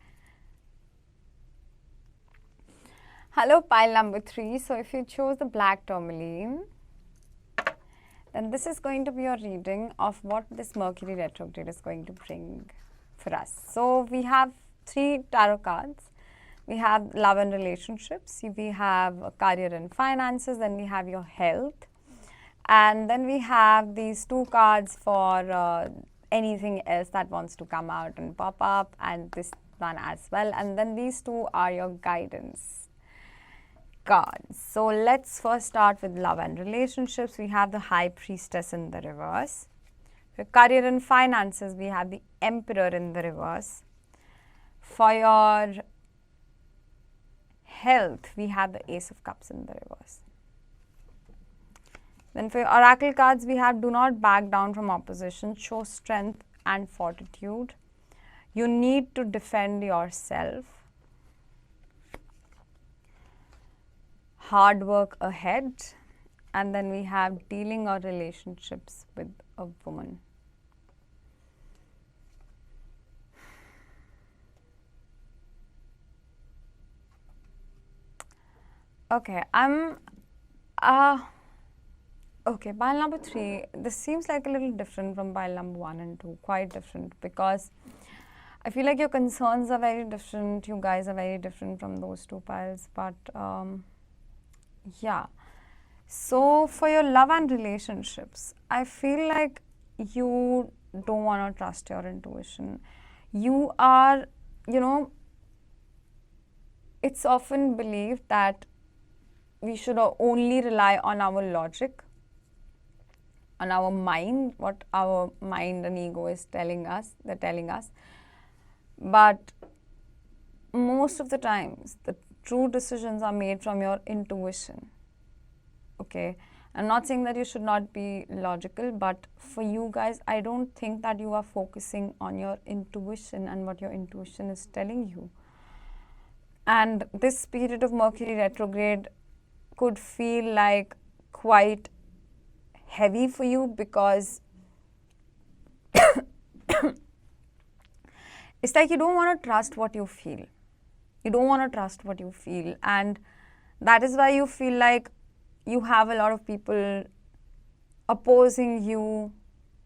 Hello, pile number 3. So if you chose the black tourmaline, then this is going to be your reading of what this Mercury retrograde is going to bring for us. So we have 3 tarot cards. We have love and relationships, we have career and finances, then we have your health, and then we have these 2 cards for anything else that wants to come out and pop up, and this one as well. And then these 2 are your guidance cards. So let's first start with love and relationships. We have the High Priestess in the reverse. For career and finances, we have the Emperor in the reverse. For your health, we have the Ace of Cups in the reverse. Then for your oracle cards, we have do not back down from opposition, show strength and fortitude. You need to defend yourself. Hard work ahead. And then we have dealing or relationships with a woman. Okay, okay, pile number 3, this seems like a little different from pile number 1 and 2, quite different, because I feel like your concerns are very different, you guys are very different from those 2 piles, but yeah. So for your love and relationships, I feel like you don't want to trust your intuition. You are, you know, it's often believed that we should only rely on our logic, on our mind, what our mind and ego is telling us, they're telling us. But most of the times, the true decisions are made from your intuition. Okay, I'm not saying that you should not be logical, but for you guys, I don't think that you are focusing on your intuition and what your intuition is telling you. And this period of Mercury retrograde could feel like quite heavy for you, because it's like you don't want to trust what you feel. You don't want to trust what you feel, and that is why you feel like you have a lot of people opposing you,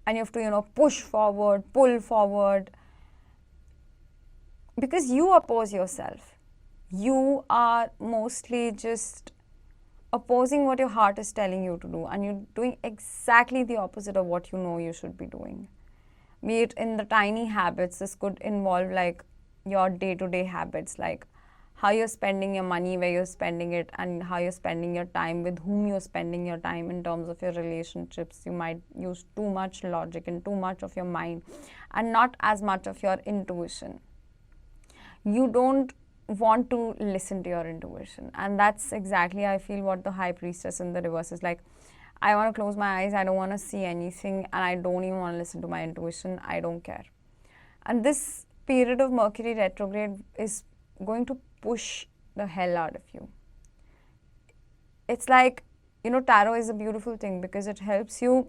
and you have to, you know, push forward, pull forward, because you oppose yourself. You are mostly just opposing what your heart is telling you to do, and you're doing exactly the opposite of what you know you should be doing. Be it in the tiny habits, this could involve like your day-to-day habits, like how you're spending your money, where you're spending it, and how you're spending your time, with whom you're spending your time. In terms of your relationships, you might use too much logic and too much of your mind and not as much of your intuition. You don't want to listen to your intuition, and that's exactly, I feel, what the High Priestess in the reverse is like. I want to close my eyes, I don't want to see anything, and I don't even want to listen to my intuition. I don't care. And this period of Mercury retrograde is going to push the hell out of you. It's like, you know, tarot is a beautiful thing because it helps you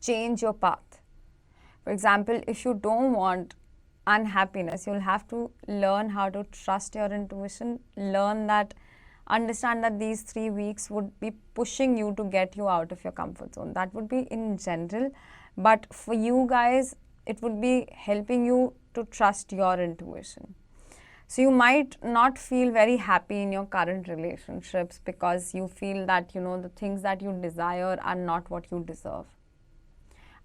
change your path. For example, if you don't want unhappiness, you'll have to learn how to trust your intuition, understand that these 3 weeks would be pushing you to get you out of your comfort zone. That would be in general, but for you guys, it would be helping you to trust your intuition. So you might not feel very happy in your current relationships because you feel that, you know, the things that you desire are not what you deserve.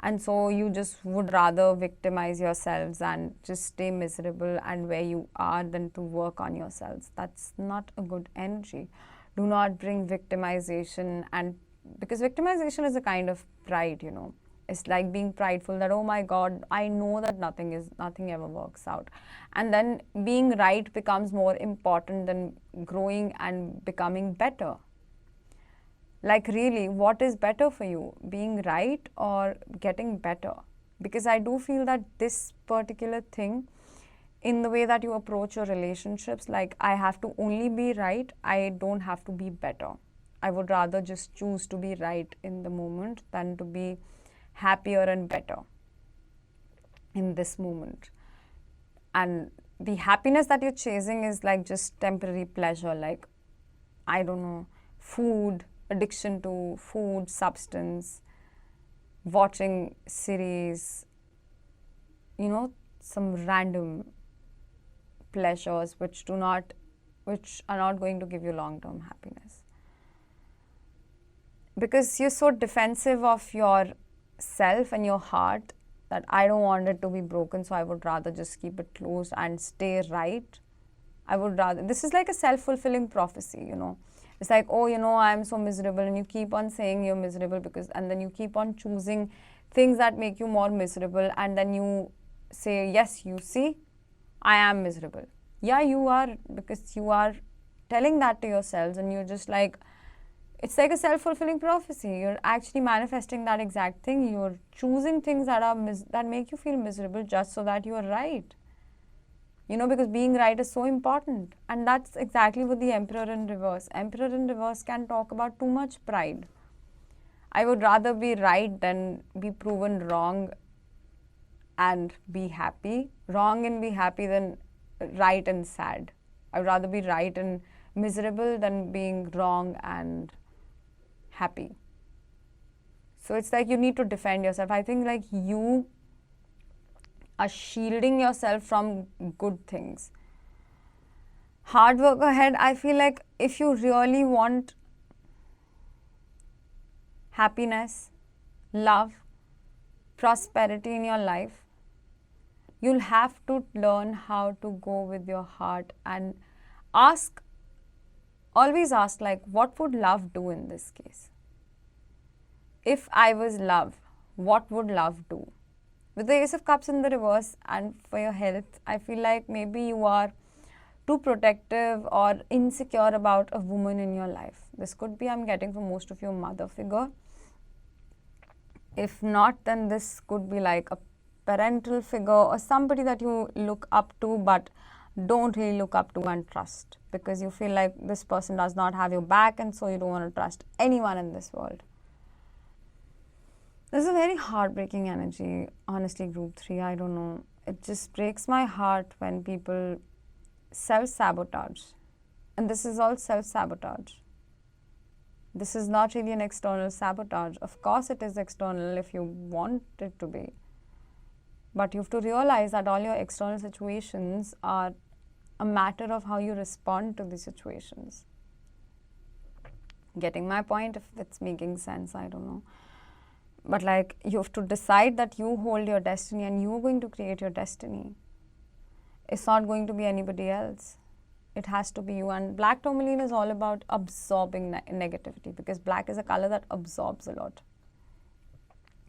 And so you just would rather victimize yourselves and just stay miserable and where you are than to work on yourselves. That's not a good energy. Do not bring victimization, and because victimization is a kind of pride, you know. It's like being prideful that, oh my God, I know that nothing ever works out. And then being right becomes more important than growing and becoming better. Like really, what is better for you, being right or getting better? Because I do feel that this particular thing, in the way that you approach your relationships, like I have to only be right, I don't have to be better. I would rather just choose to be right in the moment than to be happier and better in this moment. And the happiness that you're chasing is like just temporary pleasure, like, I don't know, food, addiction to food, substance, watching series, you know, some random pleasures which are not going to give you long-term happiness. Because you're so defensive of yourself and your heart that I don't want it to be broken, so I would rather just keep it closed and stay right. This is like a self-fulfilling prophecy, you know. It's like, oh, you know, I'm so miserable, and you keep on saying you're miserable and then you keep on choosing things that make you more miserable, and then you say, yes, you see, I am miserable. Yeah, you are, because you are telling that to yourselves, and you're just like, it's like a self-fulfilling prophecy. You're actually manifesting that exact thing. You're choosing things that make you feel miserable just so that you're right. You know, because being right is so important. And that's exactly what the Emperor in reverse. Emperor in reverse can talk about too much pride. I would rather be right than be proven wrong and be happy. Wrong and be happy than right and sad. I would rather be right and miserable than being wrong and happy. So it's like you need to defend yourself. I think like you are shielding yourself from good things. Hard work ahead. I feel like if you really want happiness, love, prosperity in your life, you'll have to learn how to go with your heart and always ask, like, what would love do in this case? If I was love, what would love do? With the Ace of Cups in the reverse, and for your health, I feel like maybe you are too protective or insecure about a woman in your life. This could be, I'm getting for most of you, mother figure. If not, then this could be like a parental figure or somebody that you look up to but don't really look up to and trust, because you feel like this person does not have your back, and so you don't want to trust anyone in this world. This is a very heartbreaking energy, honestly, group 3. I don't know. It just breaks my heart when people self-sabotage. And this is all self-sabotage. This is not really an external sabotage. Of course, it is external if you want it to be. But you have to realize that all your external situations are a matter of how you respond to the situations. Getting my point? If it's making sense, I don't know. But like, you have to decide that you hold your destiny and you're going to create your destiny. It's not going to be anybody else. It has to be you. And black tourmaline is all about absorbing negativity, because black is a color that absorbs a lot.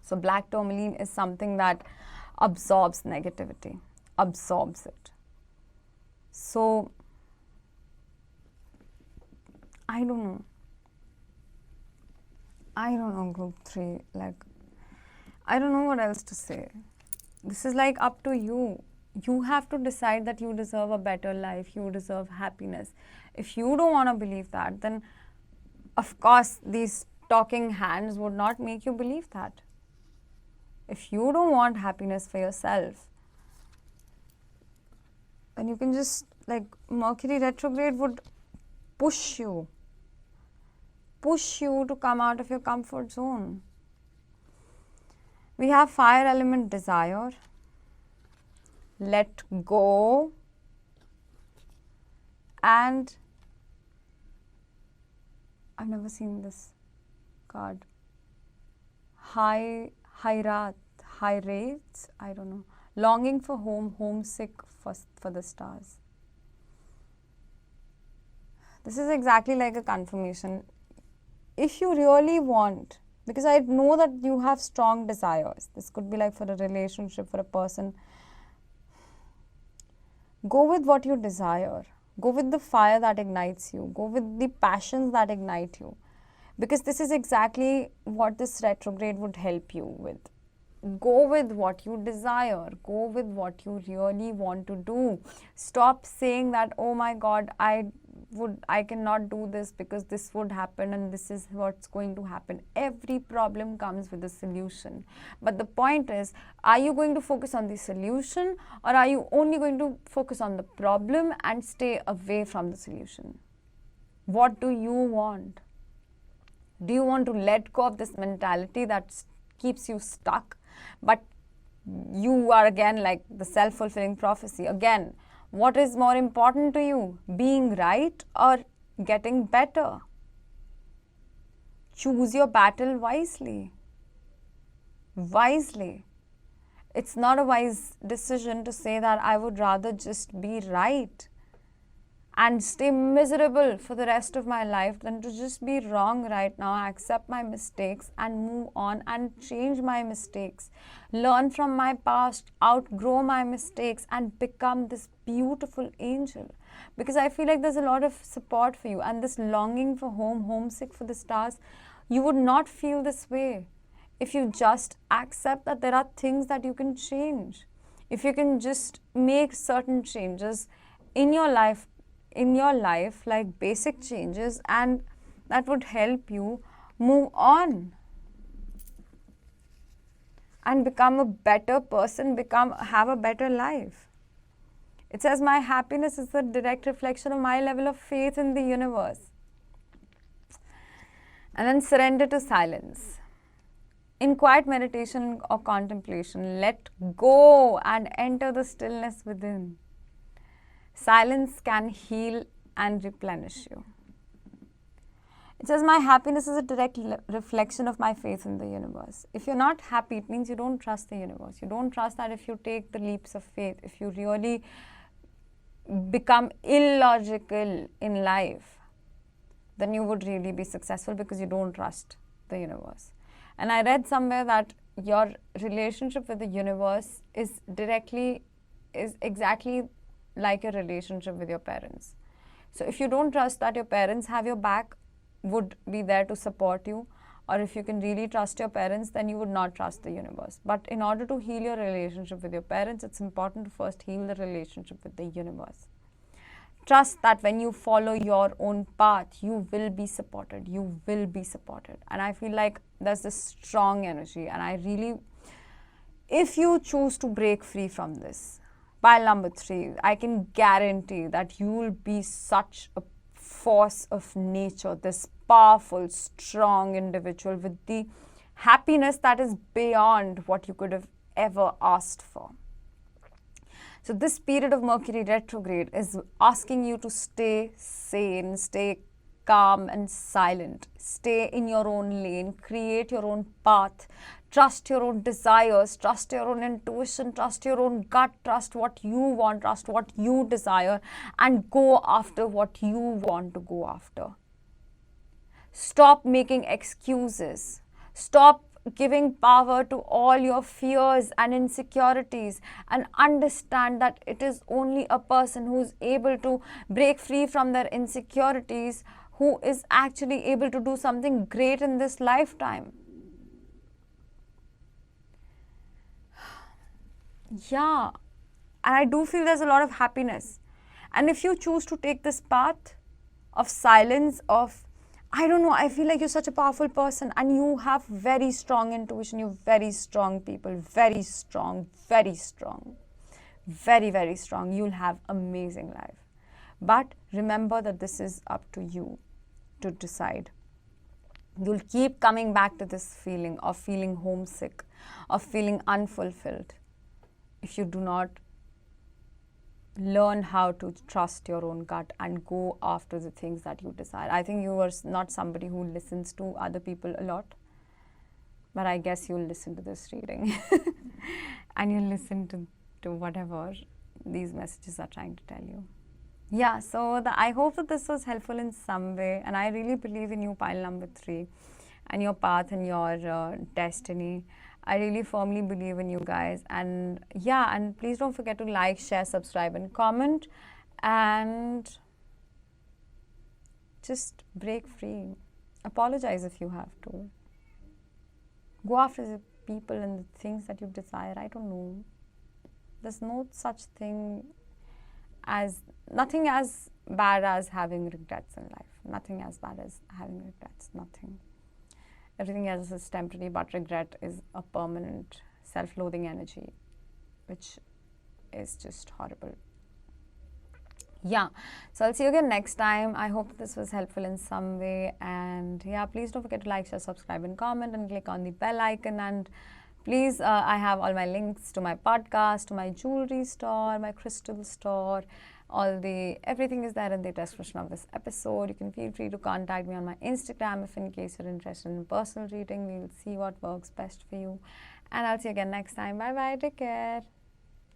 So black tourmaline is something that absorbs negativity, absorbs it. So, I don't know. I don't know, group 3, like, I don't know what else to say. This is like up to you. You have to decide that you deserve a better life, you deserve happiness. If you don't want to believe that, then of course these talking hands would not make you believe that. If you don't want happiness for yourself, then you can just, like, Mercury retrograde would push you to come out of your comfort zone. We have fire element desire, let go, and I've never seen this card, high rates, I don't know, longing for home, homesick for the stars. This is exactly like a confirmation. If you really want, because I know that you have strong desires, this could be like for a relationship, for a person, go with what you desire. Go with the fire that ignites you. Go with the passions that ignite you. Because this is exactly what this retrograde would help you with. Go with what you desire. Go with what you really want to do. Stop saying that, oh my God, I cannot do this because this would happen and this is what's going to happen. Every problem comes with a solution. But the point is, are you going to focus on the solution, or are you only going to focus on the problem and stay away from the solution? What do you want? Do you want to let go of this mentality that keeps you stuck? But you are again like the self-fulfilling prophecy. Again, what is more important to you? Being right or getting better? Choose your battle wisely. Wisely. It's not a wise decision to say that I would rather just be right. and stay miserable for the rest of my life than to just be wrong right now, accept my mistakes and move on and change my mistakes, learn from my past, outgrow my mistakes and become this beautiful angel. Because I feel like there's a lot of support for you, and this longing for home, homesick for the stars, you would not feel this way if you just accept that there are things that you can change. If you can just make certain changes in your life, like basic changes, and that would help you move on and become a better person, have a better life. It says my happiness is the direct reflection of my level of faith in the universe. And then surrender to silence. In quiet meditation or contemplation, let go and enter the stillness within. Silence can heal and replenish you. It says my happiness is a direct reflection of my faith in the universe. If you're not happy, it means you don't trust the universe. You don't trust that if you take the leaps of faith, if you really become illogical in life, then you would really be successful, because you don't trust the universe. And I read somewhere that your relationship with the universe is exactly like a relationship with your parents. So if you don't trust that your parents have your back, would be there to support you, or if you can really trust your parents, then you would not trust the universe. But in order to heal your relationship with your parents, it's important to first heal the relationship with the universe. Trust that when you follow your own path, you will be supported. You will be supported. And I feel like there's this strong energy. And I really, if you choose to break free from this, pile number 3, I can guarantee that you will be such a force of nature, this powerful, strong individual with the happiness that is beyond what you could have ever asked for. So this period of Mercury retrograde is asking you to stay sane, stay calm and silent, stay in your own lane, create your own path, trust your own desires, trust your own intuition, trust your own gut, trust what you want, trust what you desire, and go after what you want to go after. Stop making excuses. Stop giving power to all your fears and insecurities, and understand that it is only a person who is able to break free from their insecurities who is actually able to do something great in this lifetime. Yeah, and I do feel there's a lot of happiness. And if you choose to take this path of silence, of I don't know, I feel like you're such a powerful person and you have very strong intuition, you're very strong people, very strong, very strong, very, very strong. You'll have amazing life. But remember that this is up to you to decide. You'll keep coming back to this feeling of feeling homesick, of feeling unfulfilled, if you do not learn how to trust your own gut and go after the things that you desire. I think you are not somebody who listens to other people a lot, but I guess you'll listen to this reading and you'll listen to whatever these messages are trying to tell you. Yeah, so I hope that this was helpful in some way, and I really believe in you, pile number 3, and your path and your destiny. I really firmly believe in you guys. And yeah, and please don't forget to like, share, subscribe and comment, and just break free. Apologize if you have to. Go after the people and the things that you desire. I don't know. There's no such thing as, nothing as bad as having regrets in life. Nothing as bad as having regrets. Nothing. Everything else is temporary, but regret is a permanent self-loathing energy, which is just horrible. Yeah, so I'll see you again next time. I hope this was helpful in some way. And yeah, please don't forget to like, share, subscribe and comment, and click on the bell icon. And please, I have all my links to my podcast, to my jewelry store, my crystal store. Everything is there in the description of this episode. You can feel free to contact me on my Instagram if in case you're interested in personal reading. We will see what works best for you. And I'll see you again next time. Bye bye. Take care.